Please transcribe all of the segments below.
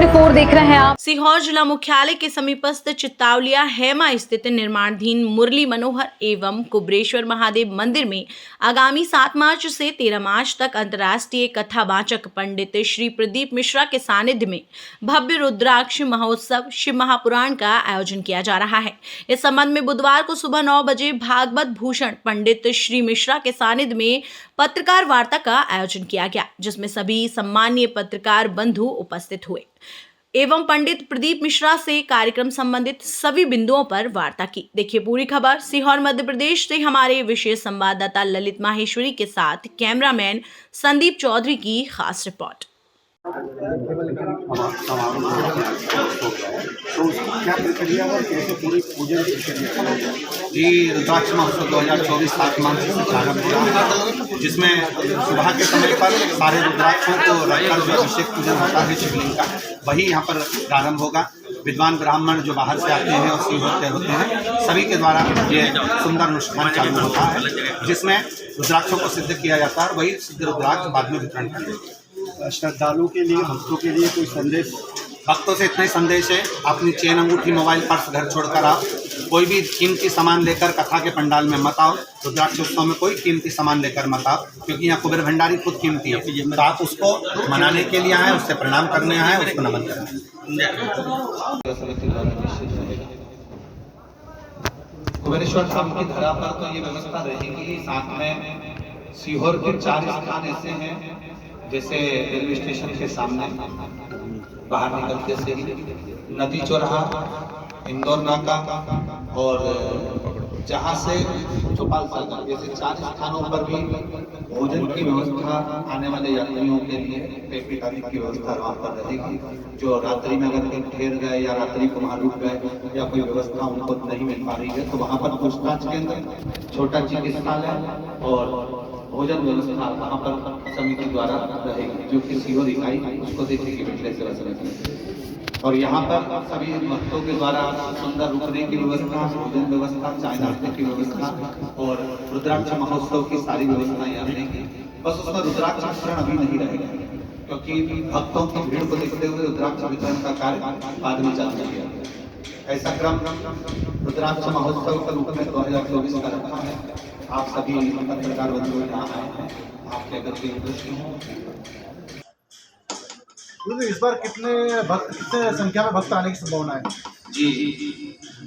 24 देख रहे हैं आप। सीहोर जिला मुख्यालय के समीपस्थ चित्तावलिया हेमा स्थित निर्माणाधीन मुरली मनोहर एवं कुबरेश्वर महादेव मंदिर में आगामी 7 मार्च से 13 मार्च तक अंतर्राष्ट्रीय कथावाचक पंडित श्री प्रदीप मिश्रा के सानिध्य में भव्य रुद्राक्ष महोत्सव शिव महापुराण का आयोजन किया जा रहा है। इस संबंध में बुधवार को सुबह 9 बजे भागवत भूषण पंडित श्री मिश्रा के सानिध्य में पत्रकार वार्ता का आयोजन किया गया, जिसमें सभी सम्मानीय पत्रकार बंधु उपस्थित हुए एवं पंडित प्रदीप मिश्रा से कार्यक्रम संबंधित सभी बिंदुओं पर वार्ता की। देखिए पूरी खबर सीहोर मध्य प्रदेश से हमारे विशेष संवाददाता ललित माहेश्वरी के साथ कैमरामैन संदीप चौधरी की खास रिपोर्ट। तो उसकी क्या प्रक्रिया और कैसे पूरी पूजन प्रक्रिया? जी, रुद्राक्ष महोत्सव 2024 7 मार्च से प्रारंभ हो रहा है, जिसमें सुबह के समय पर सारे रुद्राक्षों को रखकर जो अभिषेक पूजन होता है शिवलिंग का, वही यहाँ पर प्रारंभ होगा। विद्वान ब्राह्मण जो बाहर से आते हैं और शिव होते हैं, सभी के द्वारा ये सुंदर अनुष्ठान चालू होता है, जिसमें रुद्राक्षों को सिद्ध किया जाता है और वही सिद्ध रुद्राक्ष बाद में वितरण करते हैं। श्रद्धालुओं के लिए, भक्तों के लिए कोई संदेश? भक्तों से इतना ही संदेश है, अपनी चेन अंगूठी मोबाइल पर्स घर छोड़कर आओ, कोई भी कीमती सामान लेकर कथा के पंडाल में मत आओ। रुद्राक्ष उत्सव में कोई कीमती सामान लेकर मत आओ, क्योंकि यहाँ कुबेर भंडारी खुद कीमती है, तो आप उसको मनाने के लिए आए, उससे प्रणाम करने आए, उसको नमन करें। कुबेरेश्वर धाम की धरा पर तो ये व्यवस्था रहेगी। साथ में सीहोर के 4 स्थान ऐसे हैं, जैसे रेलवे स्टेशन के सामने बाहर निकलते से ही नदी चौराहा, इंदौर नाका और जहाँ से चौपाल सर्कल, जैसे 4 स्थानों पर भी भोजन की व्यवस्था आने वाले यात्रियों के लिए पेट आदि की व्यवस्था वहाँ पर रहेगी। जो रात्रि में अगर कहीं ठहर गए या रात्रि को वहाँ रुक गए या कोई व्यवस्था उनको नहीं मिल पा रही है, तो वहाँ पर पूछताछ केंद्र, छोटा चिकित्सालय और भोजन व्यवस्था वहाँ पर समिति द्वारा रहेगी, जो कि सीहोर इकाई उसको देखेगी पिछले सेवा समिति। और यहाँ पर सभी भक्तों के द्वारा सुंदर रुकने की व्यवस्था, भोजन व्यवस्था, चाय नाश्ते की व्यवस्था और रुद्राक्ष महोत्सव की सारी व्यवस्था यहाँ रहेगी। बस उसमें रुद्राक्ष वितरण अभी नहीं रहेगा, क्योंकि भक्तों की भीड़ को देखते हुए रुद्राक्ष वितरण का कार्य बाद में चालू किया। ऐसा क्रम रुद्राक्ष महोत्सव के रूप में 2024 का रखा है। आप सभी पत्रकार बंधु यहाँ आए हैं, आपके अगर कोई प्रश्न हो। इस बार कितने संख्या में भक्त आने की संभावना है? जी,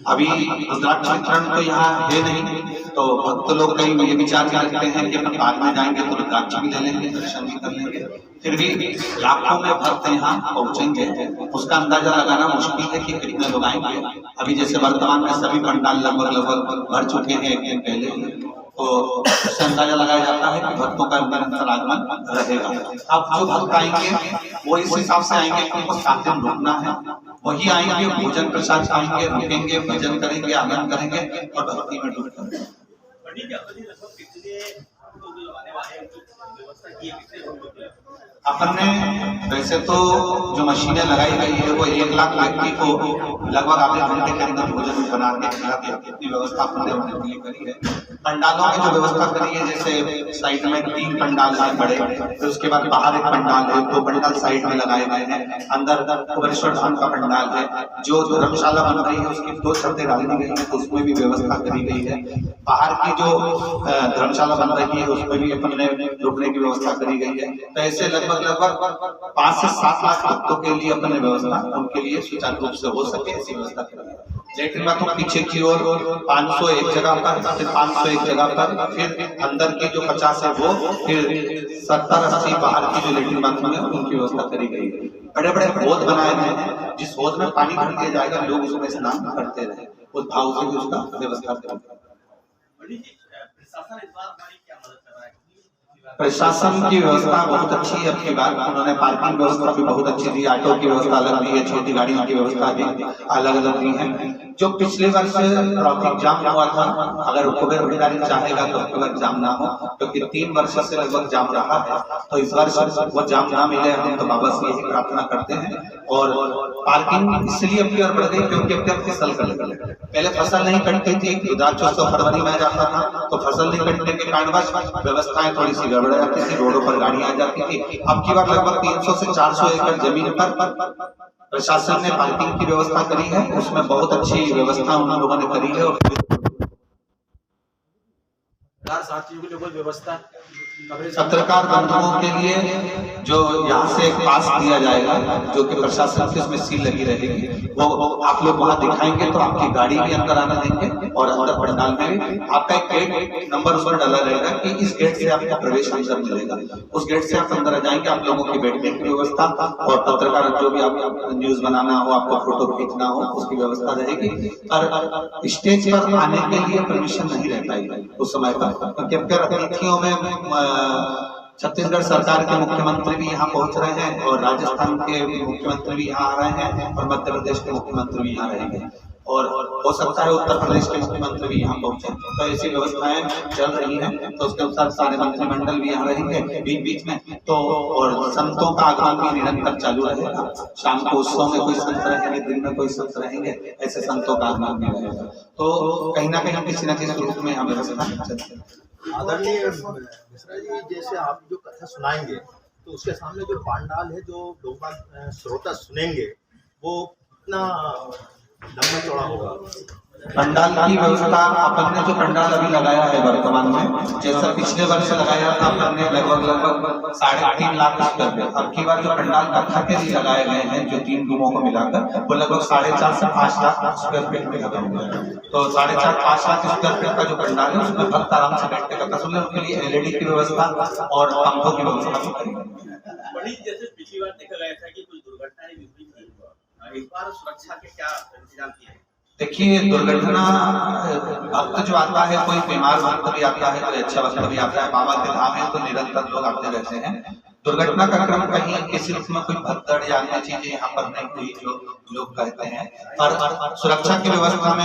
अभी रुद्राक्ष वितरण तो यहाँ है नहीं, तो भक्त लोग कई ये विचार करते हैं कि अपन बाद में जाएंगे तो रुद्राक्ष भी ले लेंगे, दर्शन भी कर लेंगे। फिर भी लाखों में भक्त यहाँ पहुँचेंगे, उसका अंदाजा लगाना मुश्किल है कि कितने लोग आएंगे। अभी जैसे वर्तमान में सभी पंडाल लगभग भर चुके हैं एक दिन पहले, तो उससे अंदाजा लगाया जाता है कि भक्तों का निरंतर आगमन रहेगा। अब जो भक्त आएंगे वो इस हिसाब से आएंगे कि उनको 7 दिन रुकना है, वही आएंगे, भोजन प्रसाद खाएंगे, रुकेंगे, भजन करेंगे, आनंद करेंगे और भक्ति में डूब करेंगे। अपन ने वैसे तो जो मशीनें लगाई गई है वो 1 लाख व्यक्ति को लगभग आधे घंटे के अंदर भोजन बना के खिलाते हैं, इतनी व्यवस्था अपन ने उनके लिए करी है। पंडालों में जो व्यवस्था करी है, जैसे साइड में 3 पंडाल हैं बड़े, फिर उसके बाद बाहर एक पंडाल है, 2 पंडाल साइड में लगाए गए हैं, अंदर कुबेरेश्वर धाम का पंडाल है। जो धर्मशाला बन रही है उसकी 2 छतें डाली गई है, तो उसमें भी व्यवस्था करी गई है। बाहर की जो धर्मशाला बन रही है उसमें भी अपन ने रुकने की व्यवस्था करी गई है। तो ऐसे लगभग 5 से 7 लाख भक्तों के लिए अपने व्यवस्था उनके लिए सुचारू रूप से हो सके ऐसी व्यवस्था करें। लेकिन बात पीछे की ओर 500 एक जगह पर, फिर 500 एक जगह पर, फिर अंदर की जो 50 है वो, फिर 70-80 बाहर की जो लेटरिन बाथरूम है उनकी व्यवस्था करी गई है। बड़े बड़े हौद बनाए गए हैं, जिस हौद में पानी भर दिया जाएगा, लोग उसमें स्नान करते रहे, उस भाव से भी उसका व्यवस्था करेंगे। प्रशासन की व्यवस्था बहुत अच्छी है अपनी बात, उन्होंने पार्किंग व्यवस्था भी बहुत अच्छी दी, ऑटो की व्यवस्था अलग दी है, छोटी गाड़ियों की व्यवस्था भी अलग अलग दी है। जो पिछले वर्ष ट्रैफिक जाम हुआ था, अगर कुबेर भंडारी चाहेगा तो अब की जाम ना हो, क्योंकि 3 वर्ष से लगभग जाम रहा है, तो इस वर्ष वो जाम ना मिले, हम तो बाबा से यही प्रार्थना करते हैं। और पार्किंग इसलिए अब की ओर बढ़ गई क्योंकि अब फसल कर लगे, पहले फसल नहीं कटती थी, रुद्राक्षोत्सव फरवरी में जाता था, तो फसल नहीं कटने के कारणवश व्यवस्थाएं थोड़ी सी गड़बड़ जाती थी, रोडों पर गाड़ियां आ जाती थी। अब की बार लगभग 300 से 400 एकड़ जमीन पर प्रशासन ने पार्किंग की व्यवस्था करी है, उसमें बहुत अच्छी व्यवस्था उन लोगों ने करी है। और साथियों के लिए कोई व्यवस्था पत्रकार बंधुओं के लिए जो यहाँ से एक पास दिया जाएगा, जो कि प्रशासन की उसमें सील लगी रहेगी, वो आप लोग वहाँ दिखाएंगे तो आपकी गाड़ी भी अंदर आने देंगे और अंदर पंडाल में भी आपका एक गेट नंबर उस पर डाला रहेगा कि इस गेट से आपको प्रवेश अंदर मिलेगा। उस गेट से आप अंदर आ जाएंगे, आप लोगों की बैठने की व्यवस्था और पत्रकार जो भी आप न्यूज बनाना हो, आपको फोटो खींचना हो, उसकी व्यवस्था रहेगी। और स्टेज पर आने के लिए परमिशन नहीं रह पाएगी उस समय पर, क्योंकि अब अतिथियों में छत्तीसगढ़ सरकार के मुख्यमंत्री भी यहाँ पहुंच रहे हैं और राजस्थान के मुख्यमंत्री भी यहाँ आ रहे हैं और मध्य प्रदेश के मुख्यमंत्री भी यहाँ रहेंगे और हो सकता है उत्तर प्रदेश के मुख्यमंत्री भी यहाँ पहुंचे। तो ऐसी व्यवस्थाएं चल रही हैं, तो उसके अनुसार सारे मंत्रिमंडल भी यहाँ रहेंगे बीच बीच में। तो और संतों का आगमन भी निरंतर चालू रहेगा। शाम को उत्सव में कोई संत रहेंगे, दिन में कोई संत रहेंगे, ऐसे संतों का आगमन भी रहेगा। तो कहीं ना कहीं किसी न किसी रूप में यहाँ व्यवस्था चलती है। आदरणीय मिश्रा जी, जैसे आप जो कथा सुनाएंगे तो उसके सामने जो पांडाल है, जो लोग श्रोता सुनेंगे, वो कितना लंबा चौड़ा होगा? पंडाल की व्यवस्था अपन ने जो पंडाल अभी लगाया है वर्तमान में, जैसा पिछले वर्ष लगाया था अपन ने लगभग 3.5 लाख स्क्वायर फीट। अब की बार जो पंडाल कथा के लिए लगाए गए हैं, जो 3 रूमों को मिलाकर, वो लगभग 4.5 से 5 लाख स्क्वायर फीट में खत्म हो गया। तो 4.5-5 लाख स्क्वायर फीट का जो पंडाल है, उसमें भक्त आराम से बैठ के कथा सुन ले। उनके लिए LED की व्यवस्था और पंखों की व्यवस्था भी करेंगे। बड़ी जैसे पिछली बार देखा गया था कि कुछ दुर्घटनाएं भी हुई थी, इस बार सुरक्षा के क्या इंतजाम किए? देखिए, दुर्घटना भक्त जो आता है, कोई बीमार भक्त भी आता है, कोई अच्छा भक्त भी आता है। बाबा के धाम है तो निरंतर लोग आते रहते हैं। दुर्घटना का क्रम कहीं किसी रूप में कोई भगदड़ या अन्य चीजें यहाँ पर नहीं हुई जो लोग कहते हैं। पर सुरक्षा की व्यवस्था में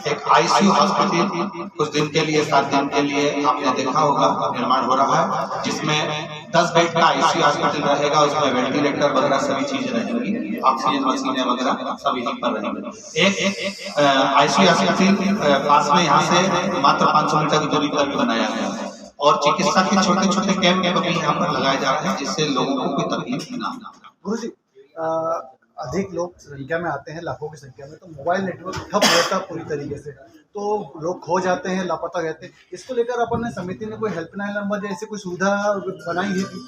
एक ICU हॉस्पिटल कुछ दिन के लिए 7 दिन के लिए आपने देखा होगा निर्माण हो रहा है, जिसमें 10 बेड का ICU हॉस्पिटल रहेगा। उसमें वेंटिलेटर वगैरह सभी चीज रहेंगी, ऑक्सीजन मशीनें वगैरह सब यहीं पर रहेंगी। एक ICU हॉस्पिटल पास में यहाँ से मात्र 500 मीटर की दूरी पर बनाया गया है और चिकित्सा के छोटे छोटे कैंप भी यहाँ पर लगाए जा रहे हैं, जिससे लोगों को कोई तकलीफ ना हो। गुरु जी, अधिक लोग संख्या में आते हैं, लाखों की संख्या में, तो मोबाइल नेटवर्क ठप रहता पूरी तरीके से, तो लोग खो जाते हैं, लापता रहते हैं। इसको लेकर अपन ने समिति ने कोई हेल्पलाइन नंबर जैसे कोई सुविधा बनाई है कि?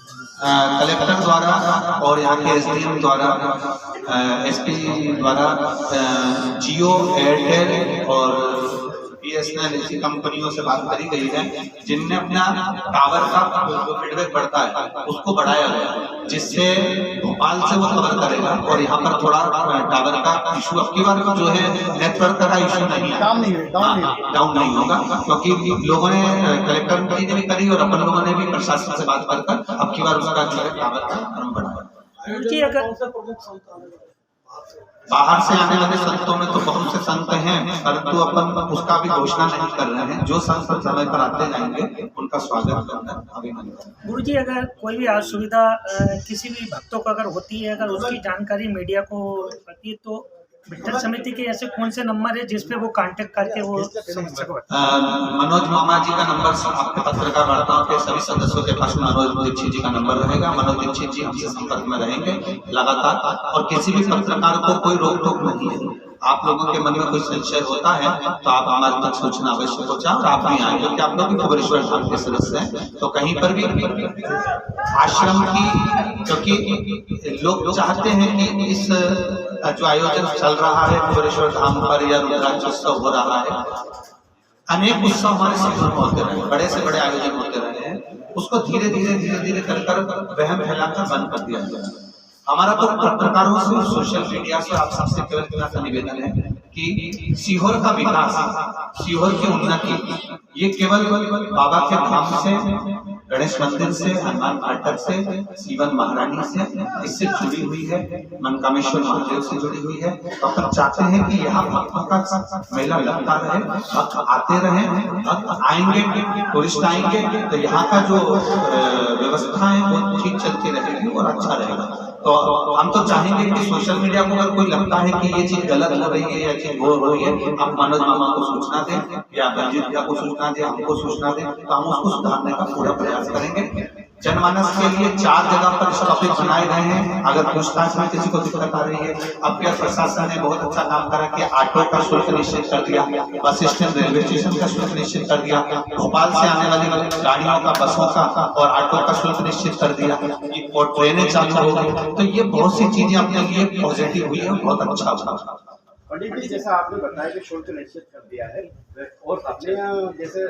कलेक्टर द्वारा और यहाँ के SDM द्वारा, SP द्वारा जियो, एयरटेल और BSNL ऐसी कंपनियों से बात करी गई है, जिनने अपना टावर का जो फीडबैक बढ़ता है उसको बढ़ाया गया, जिससे भोपाल से वो कवर करेगा और यहाँ पर थोड़ा टावर का इशू अब की बार जो है नेटवर्क का इशू नहीं है, डाउन नहीं होगा, क्योंकि लोगों ने कलेक्टर ने भी करी और अपन लोगों ने भी प्रशासन से बात कर अब की बार उसका जो है टावर का क्रम बढ़ाया। बाहर से आने वाले संतों में तो बहुत से संत हैं, परंतु अपन उसका भी घोषणा नहीं कर रहे हैं। जो संत समय पर आते जाएंगे उनका स्वागत करना अभिनंदन। गुरु जी, अगर कोई भी असुविधा किसी भी भक्तों को अगर होती है, अगर उसकी जानकारी मीडिया को होती है, तो विठ्ठल समिति के ऐसे कौन से नंबर है जिसपे वो कांटेक्ट करके वो समस्या को? मनोज मामा जी का नंबर आपके पत्रकार वार्ताओं के सभी सदस्यों के पास मनोज दीक्षित जी का नंबर रहेगा। मनोज दीक्षित जी हमसे संपर्क में रहेंगे लगातार, और किसी भी पत्रकार को कोई रोक टोक नहीं है। आप लोगों के मन में कोई संशय होता है तो आप हमारे तक सूचना अवश्य पहुंचाएं और आप भी आए, क्योंकि आप लोग भी कुबेरेश्वर धाम के सदस्य हैं। तो कहीं पर भी आश्रम की, क्योंकि लोग चाहते हैं कि इस जो आयोजन चल रहा है कुबेरेश्वर धाम पर या रुद्राक्षोत्सव हो रहा है, अनेक उत्सव हमारे संपूर्ण होते रहे, बड़े से बड़े आयोजन होते रहे हैं, उसको धीरे धीरे कर वहम फैलाकर बंद कर दिया जाए। हमारा तो पत्रकारों से और सोशल मीडिया से आप सबसे केवल इतना सा निवेदन है कि सीहोर का विकास, सीहोर की उन्नति, ये केवल बाबा के धाम से, गणेश मंदिर से, हनुमान फाटक से, सीवन महारानी से, इससे जुड़ी हुई है, मनकामेश्वर महादेव से जुड़ी हुई है। तो अपन चाहते हैं कि यहाँ भक्तों का मेला लगता रहे, भक्त आते रहे, भक्त आएंगे, टूरिस्ट आएंगे, तो यहाँ का जो व्यवस्था है वो ठीक चलती रहेगी और अच्छा रहेगा। तो हम तो चाहेंगे कि सोशल मीडिया को अगर कोई लगता है कि ये चीज गलत हो रही है या चीज हो रही है, आप मनोज मामा को सूचना दें या रंजीत भैया को सूचना दें, हमको सूचना दें, तो हम उसको सुधारने का पूरा प्रयास करेंगे। जनमानस के लिए 4 जगह पर स्टॉपेज बनाए गए हैं। अगर पूछताछ में किसी को दिक्कत आ रही है, अब क्या प्रशासन ने बहुत अच्छा काम करा कि ऑटो का शुल्क निश्चित कर दिया, बस स्टैंड रेलवे स्टेशन का शुल्क निश्चित कर दिया, भोपाल से आने वाली गाड़ियों का, बसों का और ऑटो का शुल्क निश्चित कर दिया और ट्रेनें चालू हो गई। तो ये बहुत सी चीजें अपने लिए पॉजिटिव हुई है, बहुत अच्छा हुआ। पंडित जी, जैसा आपने बताया कि शुल्क निश्चित कर दिया है, और अपने यहाँ जैसे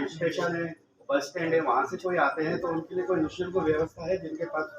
स्टेशन है, बस स्टैंड है, वहाँ से कोई आते हैं तो उनके लिए कोई निःशुल्क व्यवस्था है जिनके पास?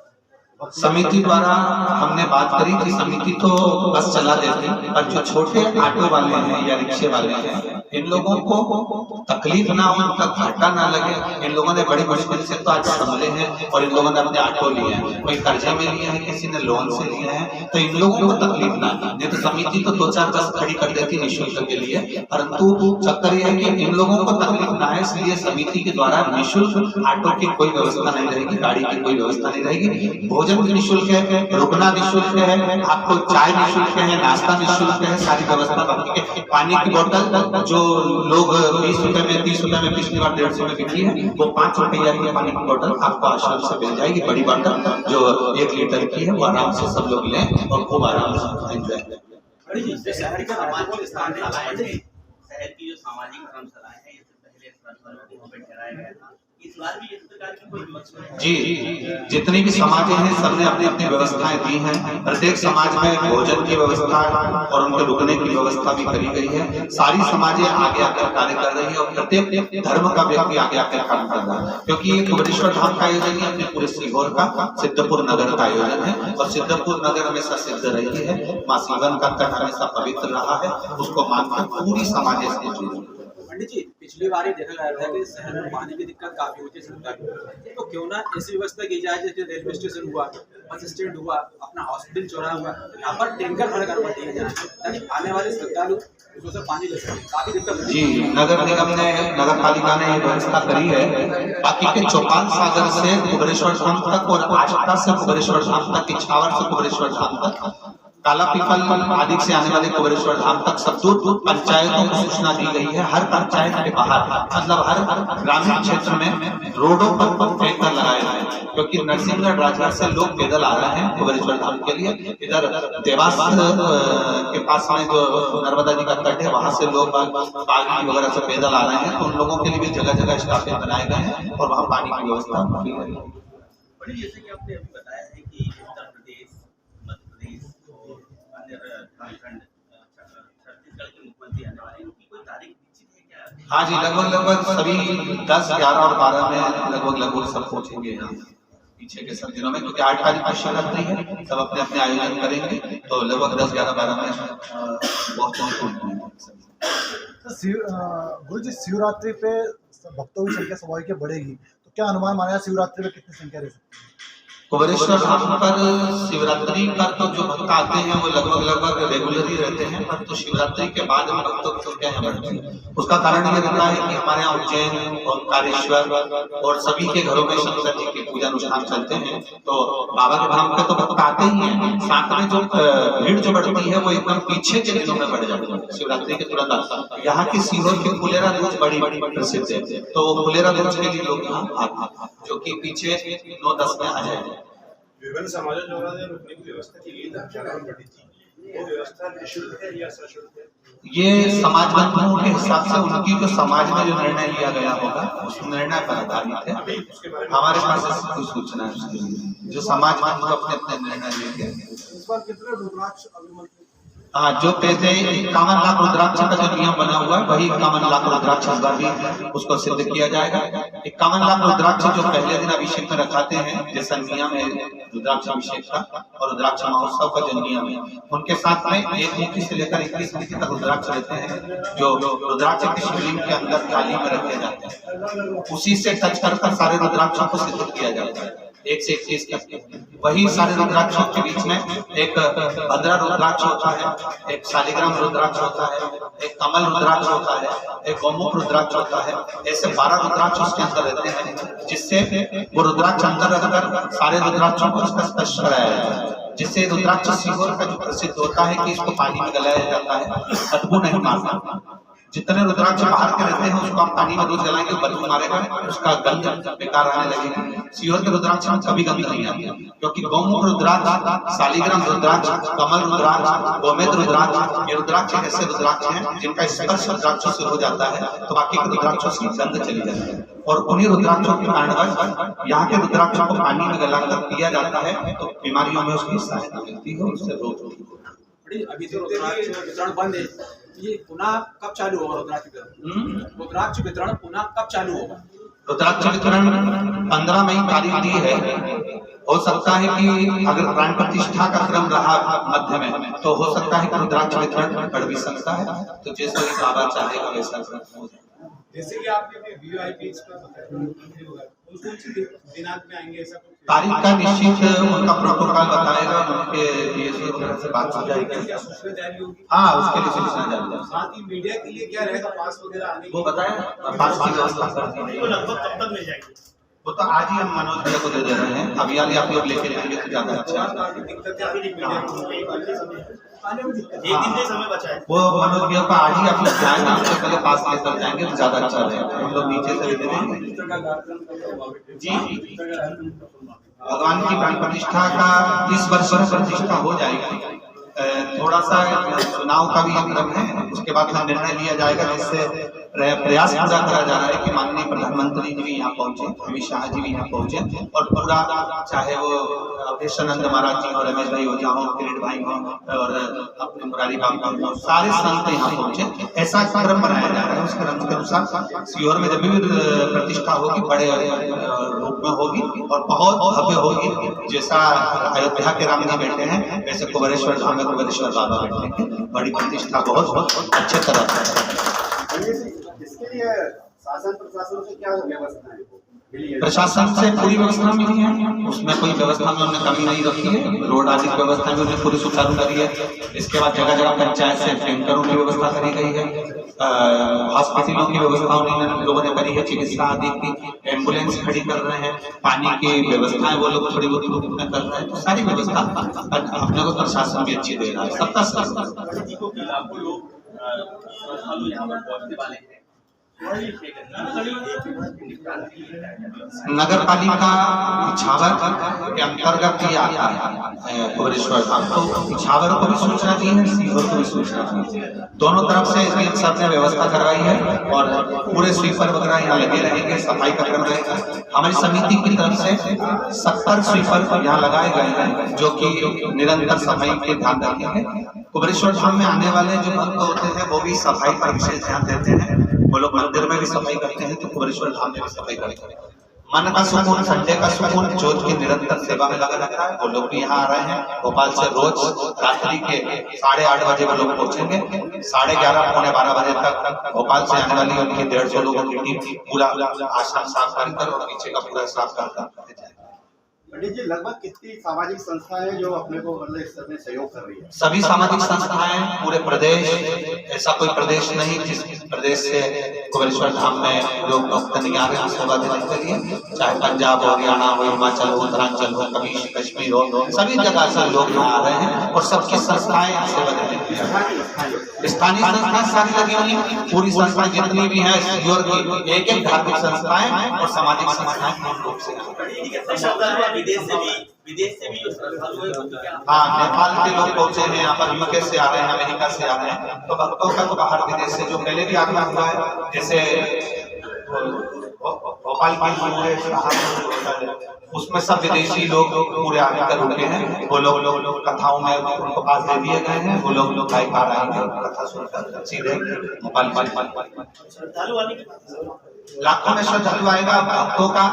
समिति द्वारा हमने बात करी कि समिति तो बस चला देती, पर जो छोटे ऑटो वाले हैं या रिक्शे वाले हैं, इन लोगों को तकलीफ ना हो, उनका घाटा ना लगे। इन लोगों ने बड़ी मुश्किल से तो आज संभले हैं और इन लोगों ने अपने ऑटो लिए हैं, कोई कर्जे में लिए हैं, किसी ने लोन से लिए हैं, तो इन लोगों को तकलीफ ना हो। नहीं तो समिति तो 2-4 बस खड़ी कर देती निःशुल्क के लिए, परंतु चक्कर यह है कि इन लोगों को तकलीफ ना है, इसलिए समिति के द्वारा निःशुल्क ऑटो की कोई व्यवस्था नहीं रहेगी, गाड़ी की कोई व्यवस्था नहीं रहेगी। भोजन निःशुल्क है, रुकना निःशुल्क है, आपको चाय निःशुल्क है, नाश्ता निःशुल्क है, सारी व्यवस्था बाकी है। पानी की बोतल जो लोग 20 रुपए में, 30 रुपए में पिछली बार 150 में बिकी है, वो 5 रुपया की पानी की बोतल आपको आश्रम से मिल जाएगी, बड़ी बोतल जो 1 लीटर की है, वो आराम से सब लोग लें और खूब आराम से एंजॉय करें। शहर का सामाजिक धर्मशालाएं थे, शहर की जो सामाजिक धर्मशालाएं हैं, ये पहले वहाँ पे ठहराया गया था, इस बार भी इस प्रकार की कोई व्यवस्था है? जी, जितनी भी समाजें हैं सबने अपनी अपनी व्यवस्थाएं दी हैं। प्रत्येक समाज में भोजन की व्यवस्था और उनके रुकने की व्यवस्था भी करी गई है। सारी समाजें आगे आकर कार्य कर रही है और प्रत्येक धर्म का व्यक्ति आगे आकर काम कर रहा है, क्योंकि ये कुबेरेश्वर धाम का आयोजन है, अपने पूरे सीहोर का सिद्धपुर नगर का आयोजन है और सिद्धपुर नगर हमेशा सिद्ध रही है, माँ शिवन का तट हमेशा पवित्र रहा है, उसको मानकर पूरी समाज से जुड़ी। पंडित जी, पिछली बार ही देखा गया था कि शहर में पानी की दिक्कत काफी होती है सरकार को, तो क्यों ना ऐसी व्यवस्था की जाए जैसे रेलवे स्टेशन हुआ, बस स्टैंड हुआ, अपना हॉस्पिटल चौराहा हुआ, यहाँ पर टैंकर खड़ा करवा दिया जाए ताकि आने वाले श्रद्धालु उसमें से पानी ले सकें। काफी दिक्कत जी, नगर निगम ने, नगर पालिका ने ये व्यवस्था करी है। बाकी के चौपाल सागर से कुबेरेश्वर धाम तक और आष्टा से कुबेरेश्वर धाम तक, इछावर से कुबेरेश्वर धाम तक, काला पीपल आदि से आने वाले कुबेरेश्वर धाम तक सब दूर पंचायतों को सूचना दी गई है। हर पंचायत के बाहर, मतलब हर ग्रामीण क्षेत्र में रोडों पर टैंकर लगाए गए हैं, क्योंकि नरसिंहगढ़ राजगढ़ से लोग पैदल आ रहे हैं कुबेरेश्वर धाम के लिए। इधर देवास के पास में जो नर्मदा जी का तट है, वहां से लोग बागली वगैरह से पैदल आ रहे हैं, तो उन लोगों के लिए भी जगह जगह स्टॉपेज बनाए गए हैं और वहाँ पानी की व्यवस्था की गई है। जैसे कि आपने अभी बताया है कि उत्तर प्रदेश, मध्य प्रदेश और अन्य झारखंड, छत्तीसगढ़ के मुख्यमंत्री आने वाले हैं, उनकी कोई तारीख निश्चित है क्या? हाँ जी, लगभग सभी 10, 11 और 12 में लगभग सब पहुंचेंगे यहाँ पीछे के सब दिनों में, क्योंकि 8 तारीख को शिवरात्रि है, सब अपने अपने आयोजन करेंगे, तो लगभग 10, 11, 12 में पहुंचेंगे। गुरु जी, शिवरात्रि पे भक्तों की संख्या स्वाभाविक बढ़ेगी, तो क्या अनुमान माना शिवरात्रि में कितनी संख्या रह सकती है? कुबेरेश्वर धाम पर शिवरात्रि पर तो जो भक्त आते हैं वो लगभग रेगुलर ही रहते हैं, पर तो शिवरात्रि के बाद में भक्तों की संख्या यहाँ बढ़ती है। उसका कारण ये रहता है कि हमारे यहाँ उज्जैन और ओंकारेश्वर और सभी के घरों में शंकर जी की पूजा अनुष्ठान चलते हैं, तो बाबा के धाम पे तो भक्त आते ही हैं, साथ में जो भीड़ जो बढ़ती है वो एकदम पीछे के दिनों में बढ़ जाती है। शिवरात्रि के तुरंत आता यहाँ की सीहोर की फुलेरा दूज बड़ी प्रसिद्ध है, तो फुलेरा दूज के लिए लोग यहाँ आते हैं, जो कि पीछे 9-10 में आ जाएंगे। विभिन्न समाजों द्वारा जो रुकने की व्यवस्था की गई था, पंडित जी, वो व्यवस्था निःशुल्क है या सशुल्क है? ये समाज बंधुओं के हिसाब से उनकी जो समाज में जो निर्णय लिया गया होगा उस निर्णय पर आधारित है। हमारे पास ऐसी कोई सूचना है उसके लिए, जो समाज बंधु अपने अपने निर्णय लेंगे। इस बार कितने रुद्राक्ष अभिमंत्रित? हाँ, जो पहले 51 लाख रुद्राक्ष का जो नियम बना हुआ है वही 51 लाख रुद्राक्ष इस बार भी उसको सिद्ध किया जाएगा। 51 लाख रुद्राक्ष जो पहले दिन अभिषेक में रखाते हैं, जैसा नियम है रुद्राक्ष अभिषेक का और रुद्राक्ष महोत्सव का जो नियम है, उनके साथ में 1 मुट्ठी से लेकर 21 मुट्ठी तक रुद्राक्ष रहते हैं, जो रुद्राक्ष के शिवलिंग के अंदर थाली में रखे जाते हैं। उसी से टच कर सारे रुद्राक्षों को सिद्ध किया जाता है, 1 से 21 तक। वही सारे रुद्राक्षों के बीच में एक भद्रा रुद्राक्ष होता है, एक शालिग्राम रुद्राक्ष होता है, एक कमल रुद्राक्ष होता है, एक गौमुख रुद्राक्ष होता है। ऐसे 12 रुद्राक्ष उसके अंदर रहते हैं, जिससे वो रुद्राक्ष अंदर रखकर सारे रुद्राक्षों को उसका स्पर्श कराया जाता है, जिससे रुद्राक्ष सीहोर का जो प्रसिद्ध होता है कि इसको पानी में गलाया जाता है, बदबू नहीं मारता। जितने रुद्राक्ष बाहर के रहते हैं उसको आप पानी में रोज जलाएंगे बदबू मारेगा, उसका गंध बेकार आने लगेगा। सीहोर के रुद्राक्ष में कभी गंध नहीं आती, क्योंकि गौमुख रुद्राक्ष, शालिग्राम रुद्राक्ष, कमल रुद्राक्ष, गोमेद रुद्राक्ष, ये रुद्राक्ष ऐसे रुद्राक्ष हैं जिनका स्पर्श रुद्राक्षों से हो जाता है तो बाकी के रुद्राक्षों की गंध चली जाती है। और उन्हीं रुद्राक्षों के कारणवश यहाँ के रुद्राक्षों को पानी में गलाकर पिया जाता है तो बीमारियों में उसकी सहायता मिलती है, उससे रोग होती है। अभी तो रुद्राक्ष वितरण बंद है, ये पुनः कब चालू होगा रुद्राक्ष वितरण? रुद्राक्ष वितरण पुनः कब चालू होगा? रुद्राक्ष वितरण 15 मई तारीख दी है। हो सकता है कि अगर प्राण प्रतिष्ठा का क्रम रहा मध्य में तो हो सकता है कि रुद्राक्ष वितरण बढ़ भी सकता है, तो जैसा भी बाबा चाहेगा वैसा हो जाए। जैसे कि आपने अपने वीआईपी पर बताया कौन सी दिनांक में आएंगे, ऐसा तारीख का निश्चित उनका प्रोटोकॉल बताएगा, उनके डीएसपी वगैरह से बात हो जाएगी। क्या सूचना जारी होगी? हाँ, उसके लिए सूचना जारी होगी। साथ ही मीडिया के लिए क्या रहेगा, पास वगैरह आने वो बताया पास की व्यवस्था कर दी है। लगभग कब तक मिल जाएगी? वो तो आज ही हम मनोज भैया को दे रहे हैं, अभी वाली आप लोग लेके जाएंगे तो ज्यादा अच्छा एक दिन का समय बचा है। वो मनोज भैया को आज ही आप लोग जाएंगे, उससे पहले पास लेकर जाएंगे तो ज्यादा अच्छा रहेगा। हम लोग नीचे से दे देंगे जी। भगवान की प्राण प्रतिष्ठा का इस वर्ष प्रतिष्ठा हो जाएगी। थोड़ा सा चुनाव का भी क्रम है, उसके बाद में निर्णय लिया जाएगा, जिससे प्रयास पूरा करा जा रहा है कि माननीय प्रधानमंत्री जी भी यहाँ पहुंचे, अमित शाह जी भी यहाँ पहुंचे और पूरा चाहे वो अवधेशानंद महाराज जी और रमेश भाई हो जाओ, किरीट भाई हो और अपने मुरारी बाबा हो, सारे संत यहाँ पहुंचे, ऐसा क्रम बनाया जा रहा है। उस क्रम के अनुसार सीहोर में जब भी प्रतिष्ठा होगी बड़े रूप में होगी और बहुत भव्य होगी। जैसा अयोध्या के राम जी बैठे हैं वैसे कुबेरेश्वर धाम में कुबेरेश्वर बाबा बैठे हैं। बड़ी प्रतिष्ठा बहुत अच्छे तरह से। इसके लिए शासन प्रशासन से क्या व्यवस्था है? प्रशासन से पूरी व्यवस्था मिली है, उसमें कोई व्यवस्था में उन्होंने कमी नहीं रखी है। रोड आदि की व्यवस्था भी उन्होंने पूरी सुचारू करी है। इसके बाद जगह जगह पंचायत से टैंकरों की व्यवस्था करी गई है, हॉस्पिटलों की व्यवस्था उन्होंने लोगों ने करी है, चिकित्सा आदि की एम्बुलेंस खड़ी कर रहे हैं, पानी की व्यवस्थाएं वो लोग थोड़ी बहुत रूप में कर रहे हैं। तो सारी व्यवस्था अपने को प्रशासन भी अच्छी दे रहा है। सबका लाखों लोग श्रद्धालु यहाँ पर पहुँचने वाले हैं। नगर पालिका इछावर के अंतर्गत ही आता है कुबेरेश्वर धाम, तो इछावर को भी सूचना दी है, सीहोर को भी सूचना दी है। दोनों तरफ से एसडीएम साहब ने व्यवस्था करवाई है और पूरे स्वीपर वगैरह यहाँ लगे रहेंगे, सफाई का क्रम रहेगा। हमारी समिति की तरफ से 70 स्वीपर यहाँ लगाए गए हैं जो कि निरंतर सफाई के ध्यान रखेंगे। कुबेरेश्वर धाम में आने वाले जो भक्त होते हैं वो भी सफाई पर विशेष ध्यान देते हैं। वो लोग मंदिर में भी सफाई करते हैं तो कुबेरेश्वर धाम में भी सफाई करते हैं। मन का सुकून, संडे का सुकून, जोत की निरंतर सेवा में लगा रहता है। वो लोग भी यहाँ आ रहे हैं। भोपाल से रोज रात्रि के 8:30 बजे वो लोग पहुंचेंगे। 11:30 पौने 12 बजे तक भोपाल से आने वाली उनकी 150 लोगों की टीम पूरा आश्रम साफ कर और पीछे का पूरा साफ कर। पंडित जी, लगभग कितनी सामाजिक संस्थाएं जो अपने को मतलब इस तरह में सहयोग कर रही है? सभी सामाजिक संस्थाएं पूरे प्रदेश, ऐसा कोई प्रदेश नहीं जिस प्रदेश से कुबेरेश्वर धाम में लोग भक्त नहीं आ रहे हैं सेवा देने के लिए। चाहे पंजाब हो, हरियाणा हो, हिमाचल हो, उत्तरांचल हो, कश्मीर हो, सभी जगह से लोग यहाँ आ रहे हैं और सबकी संस्थाएं सेवा देने के लिए। स्थानीय संस्थाएं सारी लगी हुई हैं, पूरी संस्थाएं जितनी भी है सीहोर की एक धार्मिक संस्थाएं और सामाजिक संस्थाएं पूर्ण रूप से। विदेश से भी हाँ, नेपाल के लोग पहुंचे हैं यहाँ पर, यूके से आ रहे हैं, अमेरिका से आ रहे हैं। तो भक्तों का तो बाहर विदेश से जो पहले भी आगमन हुआ है, जैसे भोपाल की उसमें सब विदेशी लोग पूरे आकर रुके हैं। वो लोग कथाओं में उनको पास दे दिए गए हैं। वो लोग गायक आ रहे हैं कथा सुनकर सीधे भोपाल। लाखों में श्रद्धालु आएगा। भक्तों का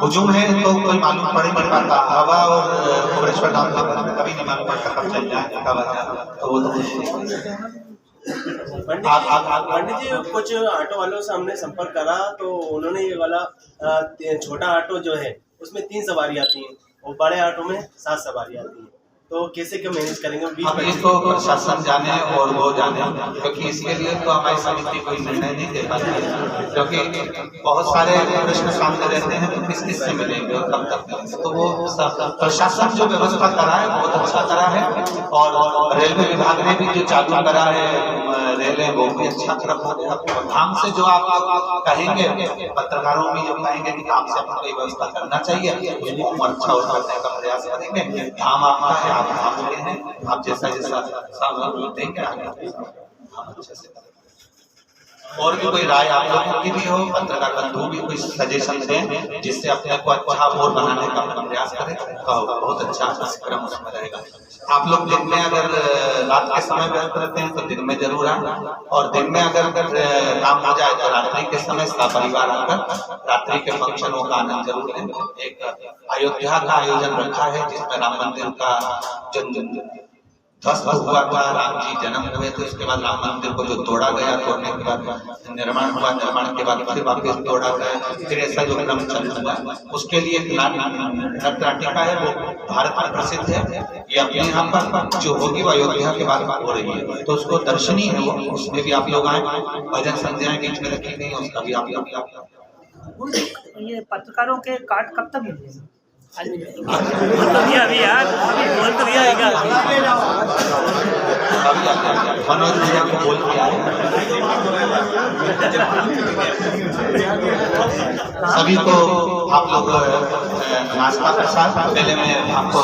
हुजूम है तो कोई मालूम पड़ नहीं पाता। हवा और कुबेरेश्वर धाम कभी नहीं मालूम पड़ता कब चल जाए कब आ जाए। तो वो तो पंडित जी, कुछ ऑटो वालों से हमने संपर्क करा तो उन्होंने ये वाला छोटा ऑटो जो है उसमें 3 सवारी आती हैं और बड़े ऑटो में 7 सवारी आती हैं। तो कैसे क्या मैनेज करेंगे? अब इसको प्रशासन जाने और वो जाने, क्योंकि इसके लिए तो हमारी समिति कोई निर्णय नहीं दे पाती है, क्योंकि बहुत सारे प्रश्न सामने रहते हैं तो किस से मिलेंगे और कब तक। तो वो प्रशासन जो व्यवस्था करा है बहुत अच्छा करा है और रेलवे विभाग ने भी जो चालू करा है रेलें वो भी अच्छा तरफ हो गया। धाम से जो आप कहेंगे, पत्रकारों भी जो कहेंगे कि धाम से आपको व्यवस्था करना चाहिए, उसको अच्छा और करने का प्रयास करेंगे। धाम आपका है, आप धाम के हैं, आप जैसा जैसा देंगे आगे हम अच्छे से करेंगे। और भी कोई राय आप लोगों की भी हो, पत्रकार बंधु भी कोई सजेशन दें जिससे अपने को अच्छा और बनाने का प्रयास करें, तो बहुत अच्छा कार्यक्रम उसमें रहेगा। आप लोग दिन में अगर रात के समय व्यस्त रहते हैं तो दिन में जरूर आए, और दिन में अगर काम हो जाए तो रात्रि के समय परिवार आकर रात्रि के फंक्शनों का आनंद जरूर लें। एक अयोध्या का आयोजन रखा है जिसमें राम मंदिर का ध्वस्त हुआ था, राम जी जन्म हुए थे, उसके बाद राम मंदिर को जो तोड़ा गया, तोड़ने के बाद निर्माण हुआ, निर्माण के बाद फिर वापस तोड़ा गया, फिर ऐसा जो क्रम चल रहा है उसके लिए नृत्य नाटिका है, वो भारत में प्रसिद्ध है। ये अपने यहाँ पर जो होगी वो अयोध्या के बाद हो रही है, तो उसको दर्शनीय है वो, उसमें भी आप लोग आए। भजन संध्याएं बीच में रखी गई, उसका भी आप लोग। ये पत्रकारों के कार्ड कब तक मिलेंगे? अभी यार बोल तो दिया मनोज भैया को बोल दिया है, सभी को आप लोग नाश्ता प्रसाद पहले में आपको